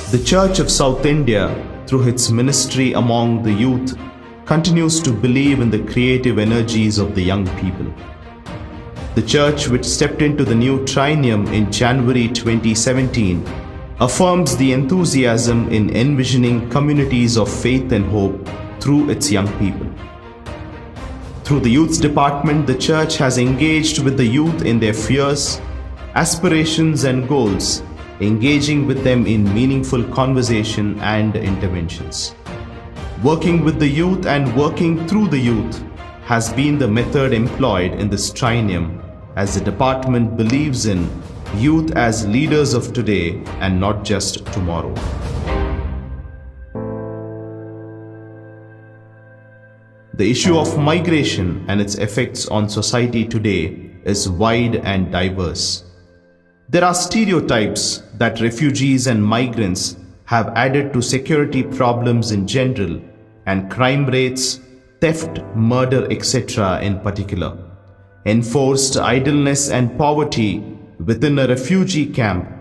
The Church of South India, through its ministry among the youth, continues to believe in the creative energies of the young people. The Church, which stepped into the new triennium in January 2017, affirms the enthusiasm in envisioning communities of faith and hope through its young people. Through the Youth Department, the Church has engaged with the youth in their fears, aspirations and goals, engaging with them in meaningful conversation and interventions. Working with the youth and working through the youth has been the method employed in this triennium, as the department believes in youth as leaders of today and not just tomorrow. The issue of migration and its effects on society today is wide and diverse. There are stereotypes that refugees and migrants have added to security problems in general and crime rates, theft, murder, etc. in particular. Enforced idleness and poverty within a refugee camp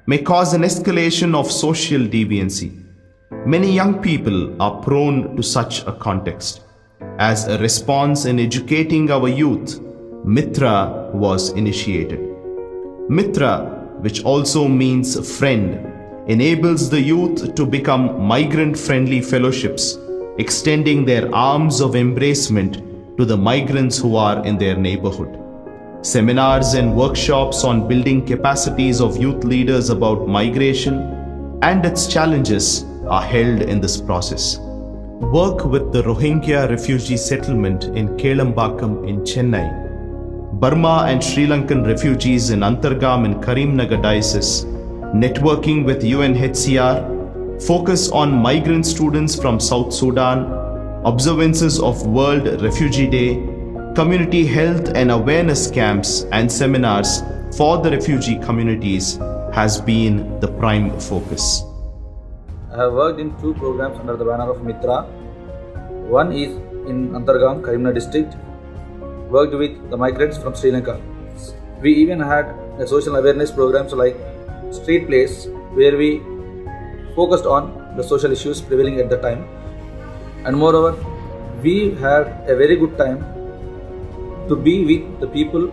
may cause an escalation of social deviancy. Many young people are prone to such a context. As a response in educating our youth, Mitra was initiated. Mitra, which also means friend, enables the youth to become migrant-friendly fellowships, extending their arms of embracement to the migrants who are in their neighborhood. Seminars and workshops on building capacities of youth leaders about migration and its challenges are held in this process. Work with the Rohingya refugee settlement in Kelambakam in Chennai, Burma and Sri Lankan refugees in Antargam in Karimnagar Diocese, networking with UNHCR, focus on migrant students from South Sudan, observances of World Refugee Day, community health and awareness camps and seminars for the refugee communities has been the prime focus. I have worked in 2 programs under the banner of Mitra. One is in Antargam, Karimnagar district, worked with the migrants from Sri Lanka. We even had a social awareness programs like street plays where we focused on the social issues prevailing at the time. And moreover, we had a very good time to be with the people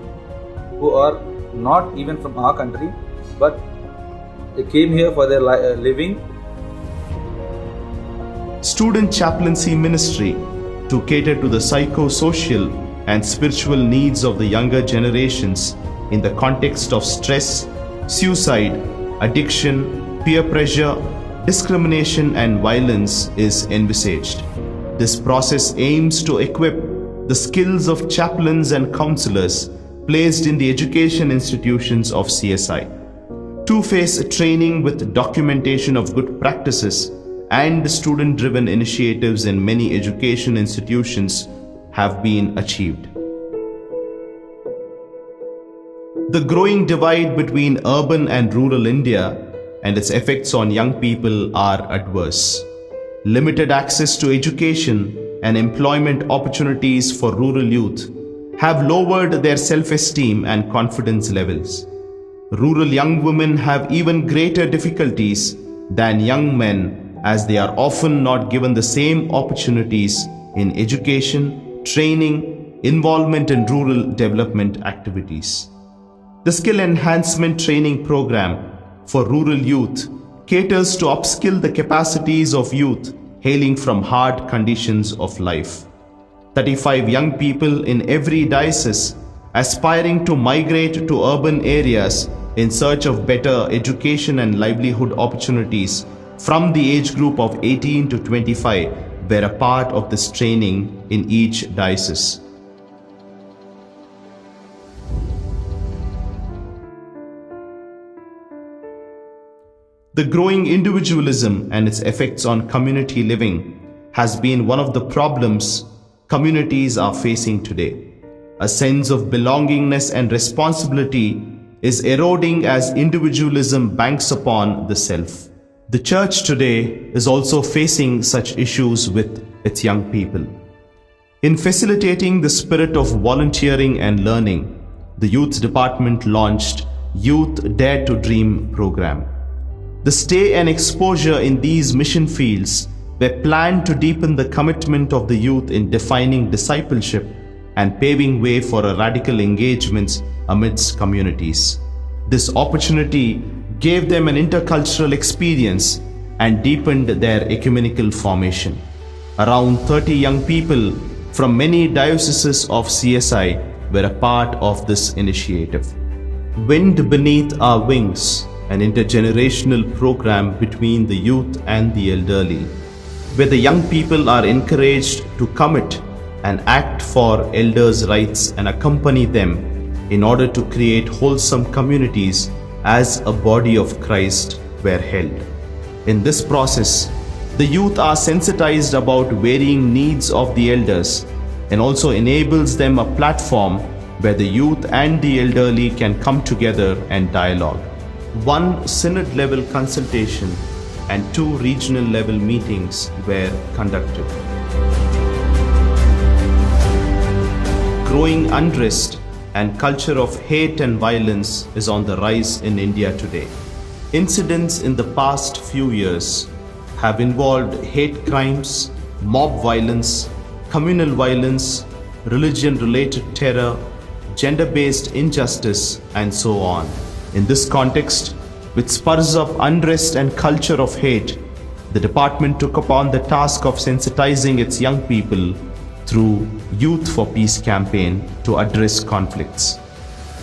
who are not even from our country, but they came here for their living. Student chaplaincy ministry to cater to the psychosocial and spiritual needs of the younger generations in the context of stress, suicide, addiction, peer pressure, discrimination and violence is envisaged. This process aims to equip the skills of chaplains and counselors placed in the education institutions of CSI. Two-phase training with documentation of good practices and student-driven initiatives in many education institutions have been achieved. The growing divide between urban and rural India and its effects on young people are adverse. Limited access to education and employment opportunities for rural youth have lowered their self-esteem and confidence levels. Rural young women have even greater difficulties than young men, as they are often not given the same opportunities in education, training, involvement in rural development activities. The Skill Enhancement Training Program for rural youth caters to upskill the capacities of youth hailing from hard conditions of life. 35 young people in every diocese aspiring to migrate to urban areas in search of better education and livelihood opportunities from the age group of 18 to 25 were a part of this training in each diocese. The growing individualism and its effects on community living has been one of the problems communities are facing today. A sense of belongingness and responsibility is eroding as individualism banks upon the self. The church today is also facing such issues with its young people. In facilitating the spirit of volunteering and learning, the Youth Department launched Youth Dare to Dream program. The stay and exposure in these mission fields were planned to deepen the commitment of the youth in defining discipleship and paving way for a radical engagement amidst communities. This opportunity gave them an intercultural experience and deepened their ecumenical formation. Around 30 young people from many dioceses of CSI were a part of this initiative. Wind Beneath Our Wings, an intergenerational program between the youth and the elderly, where the young people are encouraged to commit and act for elders' rights and accompany them in order to create wholesome communities as a body of Christ, were held. In this process, the youth are sensitized about varying needs of the elders and also enables them a platform where the youth and the elderly can come together and dialogue. One synod-level consultation and 2 regional-level meetings were conducted. Growing unrest and culture of hate and violence is on the rise in India today. Incidents in the past few years have involved hate crimes, mob violence, communal violence, religion-related terror, gender-based injustice, and so on. In this context, which spurs up unrest and culture of hate, the department took upon the task of sensitizing its young people through Youth for Peace campaign to address conflicts.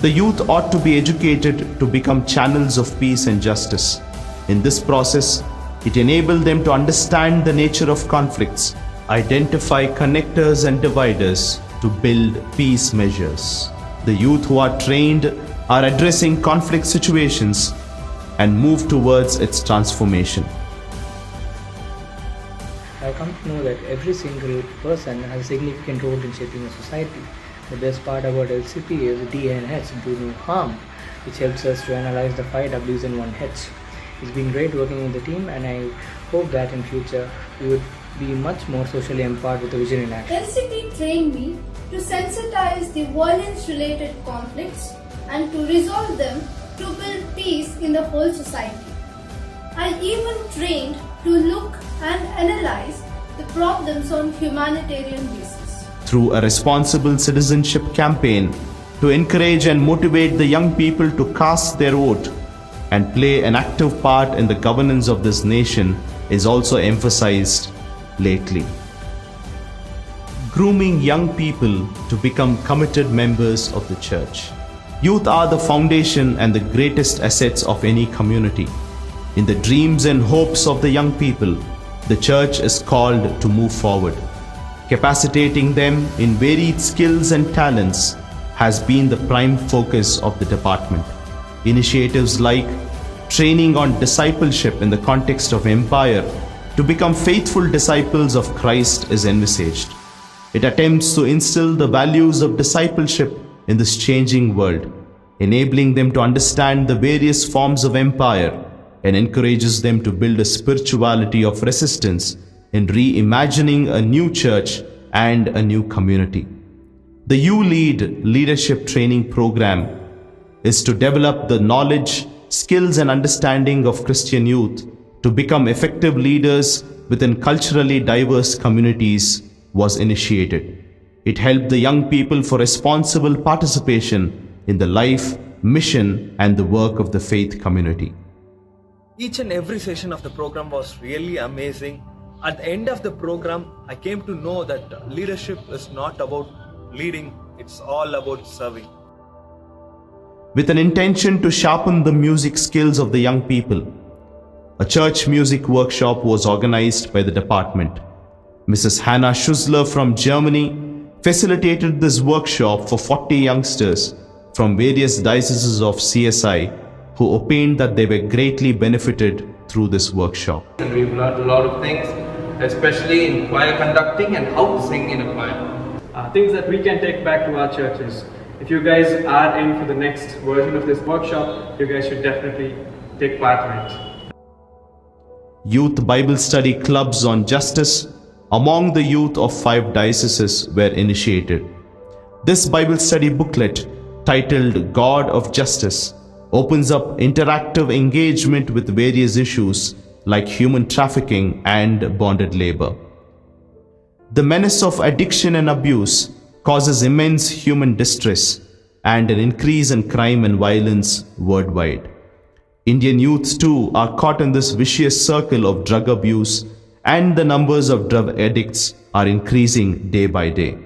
The youth ought to be educated to become channels of peace and justice. In this process, it enabled them to understand the nature of conflicts, identify connectors and dividers to build peace measures. The youth who are trained are addressing conflict situations and move towards its transformation. I come to know that every single person has a significant role in shaping a society. The best part about LCP is DNH, do no harm, which helps us to analyze the 5 W's in 1 H. It's been great working with the team, and I hope that in future we would be much more socially empowered with the vision in action. LCP trained me to sensitize the violence-related conflicts and to resolve them to build peace in the whole society. I even trained to look and analyze the problems on humanitarian basis. Through a responsible citizenship campaign to encourage and motivate the young people to cast their vote and play an active part in the governance of this nation is also emphasized lately. Grooming young people to become committed members of the church. Youth are the foundation and the greatest assets of any community. In the dreams and hopes of the young people, the church is called to move forward. Capacitating them in varied skills and talents has been the prime focus of the department. Initiatives like training on discipleship in the context of empire to become faithful disciples of Christ is envisaged. It attempts to instill the values of discipleship in this changing world, enabling them to understand the various forms of empire and encourages them to build a spirituality of resistance in reimagining a new church and a new community. The U-Lead Leadership Training Program is to develop the knowledge, skills and understanding of Christian youth to become effective leaders within culturally diverse communities was initiated. It helped the young people for responsible participation in the life, mission and the work of the faith community. Each and every session of the program was really amazing. At the end of the program, I came to know that leadership is not about leading, it's all about serving. With an intention to sharpen the music skills of the young people, a church music workshop was organized by the department. Mrs. Hannah Schussler from Germany facilitated this workshop for 40 youngsters from various dioceses of CSI who opined that they were greatly benefited through this workshop. And we've learned a lot of things, especially in choir conducting and how to sing in a choir. Things that we can take back to our churches. If you guys are in for the next version of this workshop, you guys should definitely take part in it. Youth Bible study clubs on justice among the youth of 5 dioceses were initiated. This Bible study booklet, titled God of Justice, opens up interactive engagement with various issues like human trafficking and bonded labor. The menace of addiction and abuse causes immense human distress and an increase in crime and violence worldwide. Indian youths too are caught in this vicious circle of drug abuse, and the numbers of drug addicts are increasing day by day.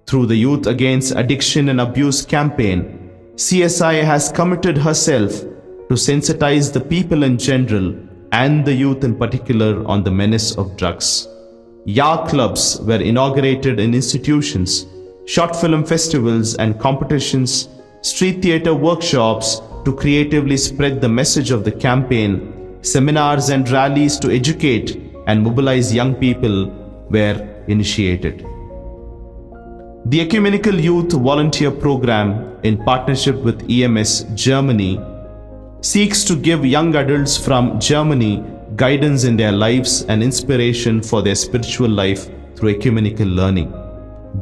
Through the Youth Against Addiction and Abuse campaign, CSI has committed herself to sensitize the people in general and the youth in particular on the menace of drugs. YA clubs were inaugurated in institutions, short film festivals and competitions, street theatre workshops to creatively spread the message of the campaign, seminars and rallies to educate and mobilize young people were initiated. The Ecumenical Youth Volunteer Program, in partnership with EMS Germany, seeks to give young adults from Germany guidance in their lives and inspiration for their spiritual life through ecumenical learning.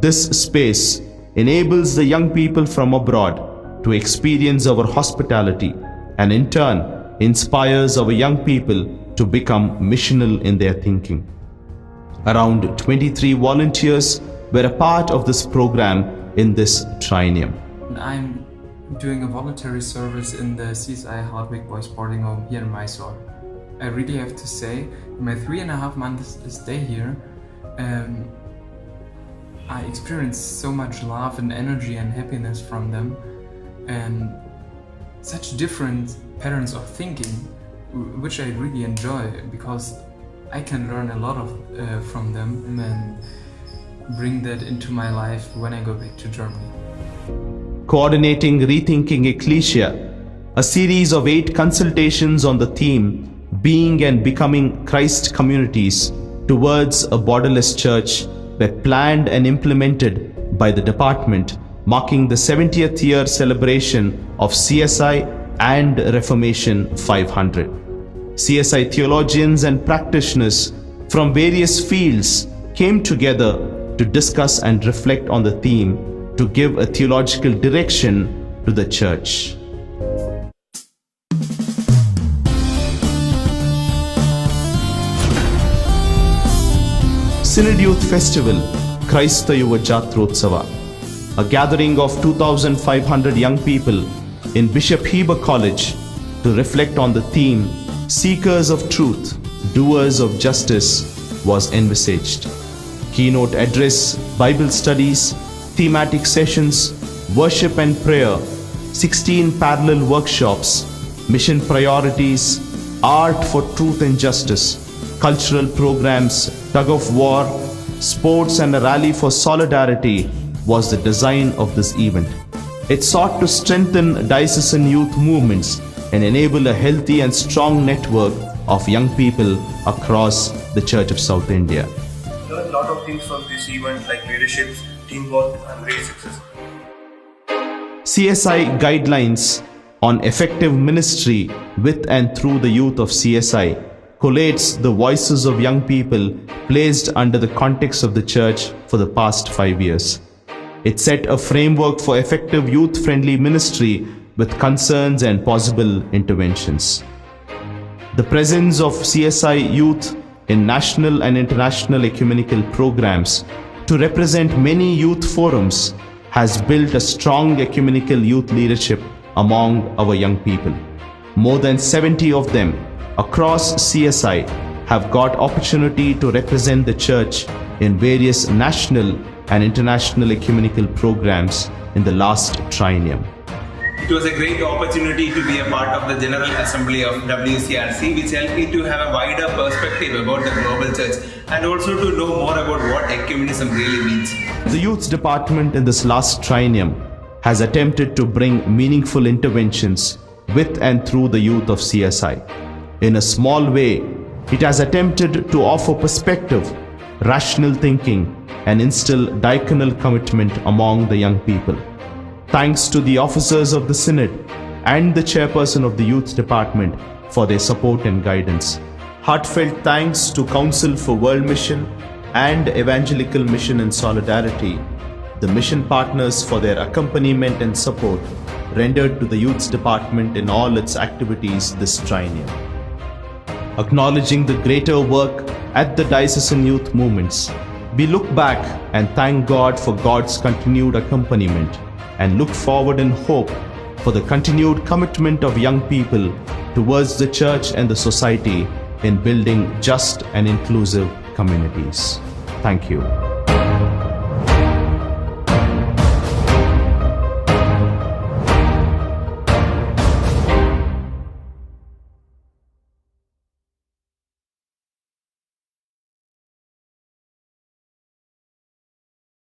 This space enables the young people from abroad to experience our hospitality and in turn inspires our young people to become missional in their thinking. Around 23 volunteers were a part of this program in this triennium. I'm doing a voluntary service in the CSI Hardwick Boys Boarding Home here in Mysore. I really have to say, in my 3.5 months stay here, I experienced so much love and energy and happiness from them, and such different patterns of thinking, which I really enjoy because I can learn a lot from them and bring that into my life when I go back to Germany. Coordinating Rethinking Ecclesia, a series of 8 consultations on the theme Being and Becoming Christ Communities towards a Borderless Church were planned and implemented by the department, marking the 70th year celebration of CSI and Reformation 500. CSI theologians and practitioners from various fields came together to discuss and reflect on the theme to give a theological direction to the church. Synod Youth Festival, Christa, Yuva, Jathrostava, a gathering of 2,500 young people in Bishop Heber College to reflect on the theme Seekers of Truth, Doers of Justice was envisaged. Keynote address, Bible studies, thematic sessions, worship and prayer, 16 parallel workshops, mission priorities, art for truth and justice, cultural programs, tug of war, sports and a rally for solidarity was the design of this event. It sought to strengthen diocesan youth movements and enable a healthy and strong network of young people across the Church of South India. I learned a lot of things from this event like leadership, teamwork and very successful. CSI guidelines on effective ministry with and through the youth of CSI collates the voices of young people placed under the context of the church for the past 5 years. It set a framework for effective youth-friendly ministry with concerns and possible interventions. The presence of CSI youth in national and international ecumenical programs to represent many youth forums has built a strong ecumenical youth leadership among our young people. More than 70 of them across CSI have got opportunity to represent the church in various national and international ecumenical programs in the last triennium. It was a great opportunity to be a part of the General Assembly of WCRC, which helped me to have a wider perspective about the global church and also to know more about what ecumenism really means. The Youth Department in this last triennium has attempted to bring meaningful interventions with and through the youth of CSI. In a small way, it has attempted to offer perspective, rational thinking, and instill diaconal commitment among the young people. Thanks to the officers of the Synod and the chairperson of the Youth Department for their support and guidance. Heartfelt thanks to Council for World Mission and Evangelical Mission and Solidarity, the mission partners for their accompaniment and support, rendered to the Youth Department in all its activities this triennium. Acknowledging the greater work at the diocesan youth movements, we look back and thank God for God's continued accompaniment and look forward in hope for the continued commitment of young people towards the church and the society in building just and inclusive communities. Thank you.